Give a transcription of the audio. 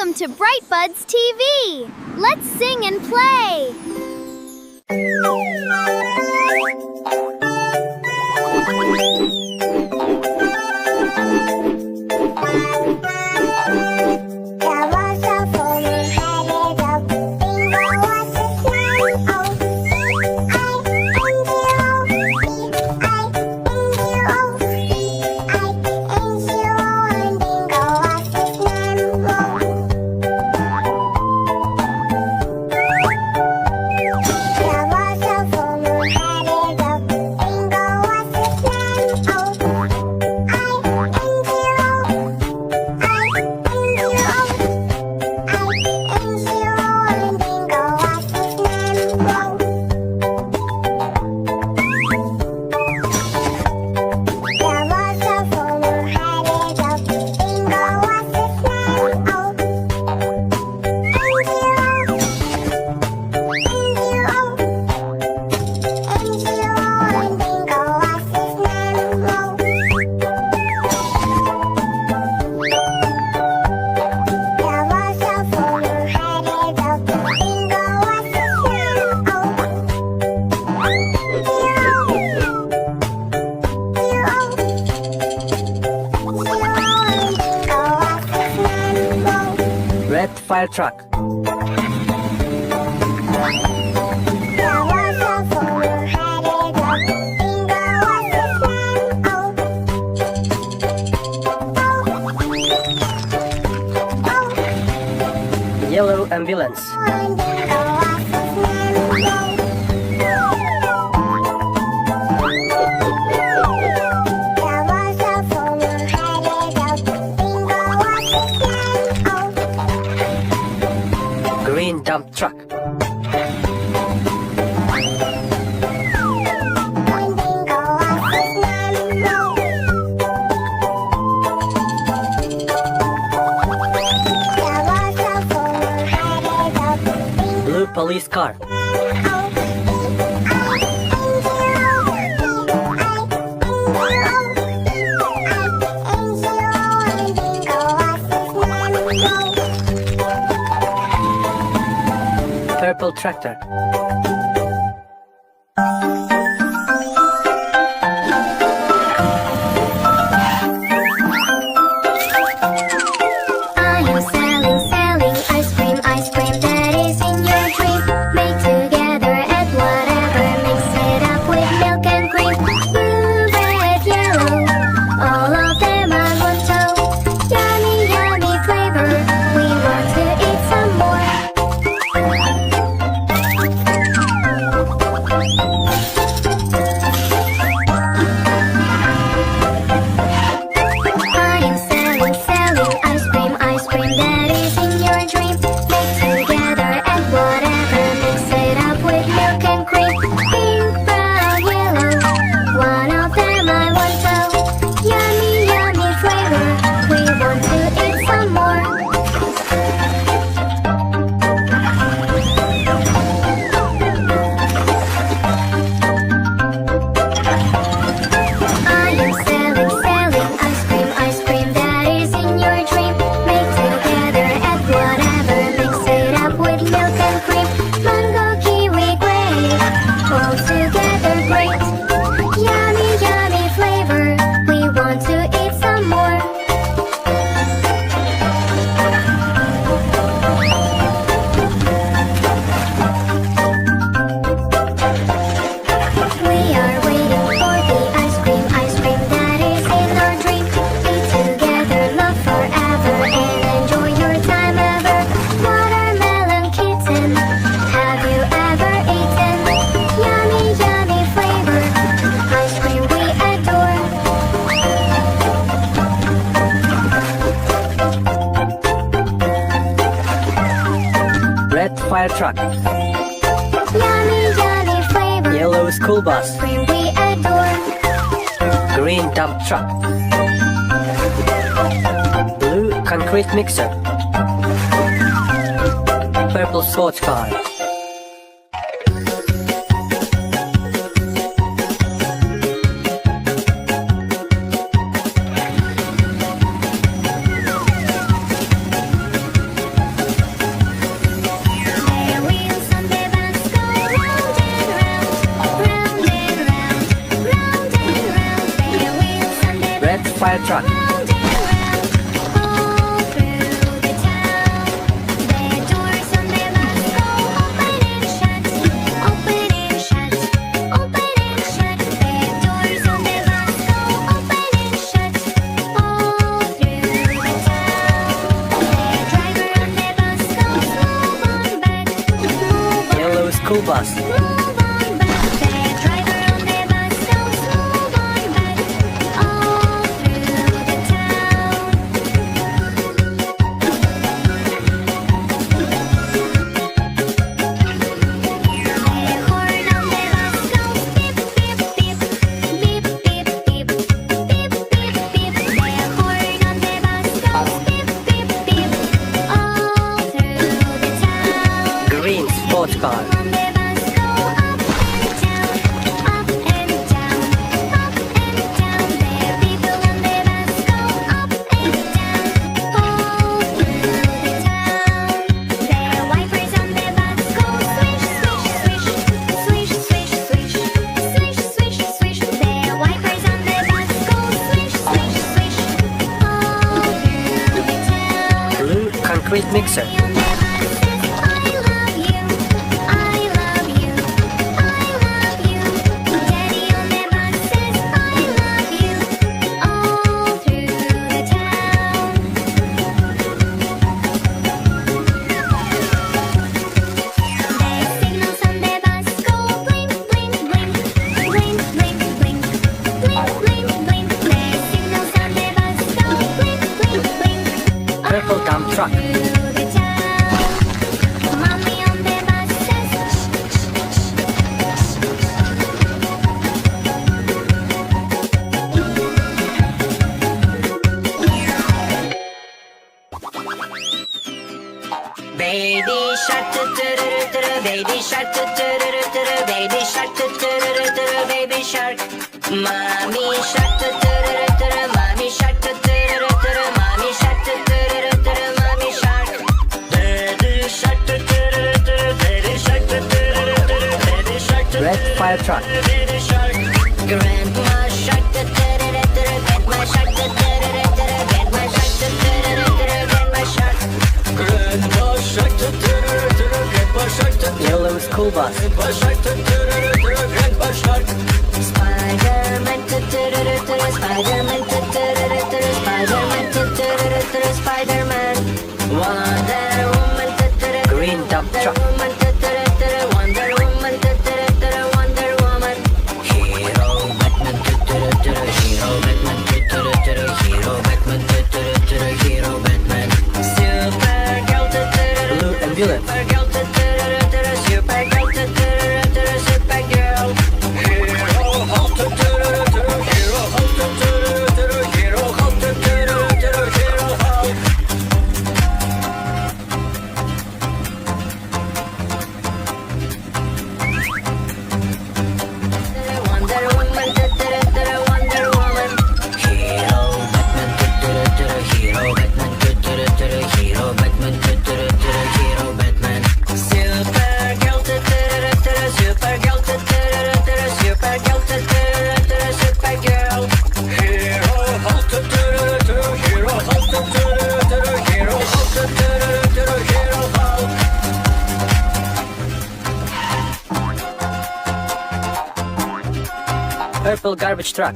Welcome to Brightbuds TV! Let's sing and play! Red fire truck. Yellow ambulance. Green dump truck. Blue police car. Purple tractor. Red fire truck. Yummy, yummy flavor. Yellow school bus. Cream we adore. Green dump truck. Blue concrete mixer. Purple sports car. truck. Round and round, all through the town. The doors on the bus go open and shut, open and shut, open and shut. The doors on the bus go open and shut, all through the town. The driver on the bus goes move on back, move on. Yellow school bus. Move on back, the driver on the bus goes move on back, all through the town. The horn on the bus goes beep beep beep, beep beep beep, beep beep beep. The horn on the bus goes beep beep beep, all through the town. Green sports car. On the bus go up and down, up and down, up and down. The people on the bus go up and down, all through the town. The wipers on the bus go swish, swish, swish, swish, swish, swish, swish, swish, swish. The wipers on the bus go swish, swish, swish, all through the town. Blue concrete mixer. On the bus says, I love you, I love you, I love you. Daddy on the bus says, I love you, all through the town. The signals on the bus go blink, blink, blink, blink, blink, blink, blink, blink, blink. The signals on the bus go blink, blink, blink, Purple dump truck. through the town. Mommy on the bus says, shh, shh, Baby shark, do-do-do-do-do, baby shark, do-do-do-do-do, baby shark, do-do-do-do-do, baby shark. Mommy shark, do-do-do-do-do, mommy shark, do-do-do-do-do, mommy shark, do-do-do-do-do, mommy shark. Daddy shark, do-do-do-do-do, daddy shark, do-do-do-do-do, daddy shark, Red fire truck. baby shark. Grandma shark, do-do-do-do-do, grandma shark, do-do-do-do-do, grandma shark, do-do-do-do-do, grandma shark. Grandma shark, do-do-do-do-do, grandma shark, Yellow school bus. grandpa shark, do-do-do-do-do, grandpa shark. Spider-Man, do-do-do-do-do, Spider-Man, do-do-do-do-do, Spider-Man, do-do-do-do-do, Spider-Man. Wonder Woman, do-do-do-do-do, Green dump truck. Woman, do-do-do-do-do, Wonder Woman, do-do-do-do-do, Wonder Woman. Hero Batman, do-do-do-do-do, Hero Batman, do-do-do-do-do, Hero Batman, do-do-do-do-do, Hero Batman. Supergirl, do-do-do-do-do, Blue ambulance. Supergirl, do-do-do-do-do, Supergirl, do-do-do-do-do, Supergirl. Hero Hulk, do-do-do-do-do, Hero Hulk, do-do-do-do-do, Hero Hulk, do-do-do-do-do, Hero Hulk. Wonder Woman, do-do-do-do-do, Wonder Woman. Hero Batman, do-do-do-do-do, Hero Batman, do-do-do-do-do, Hero Batman, do-do-do-do-do, Hero Batman. Supergirl, do-do-do-do-do, Supergirl, do-do-do-do-do, Supergirl, do-do-do-do-do, Supergirl. Hero Hulk, do-do-do-do-do, Hero Hulk, do-do-do-do-do, Hero Hulk, do-do-do-do-do, Hero Hulk. Purple garbage truck.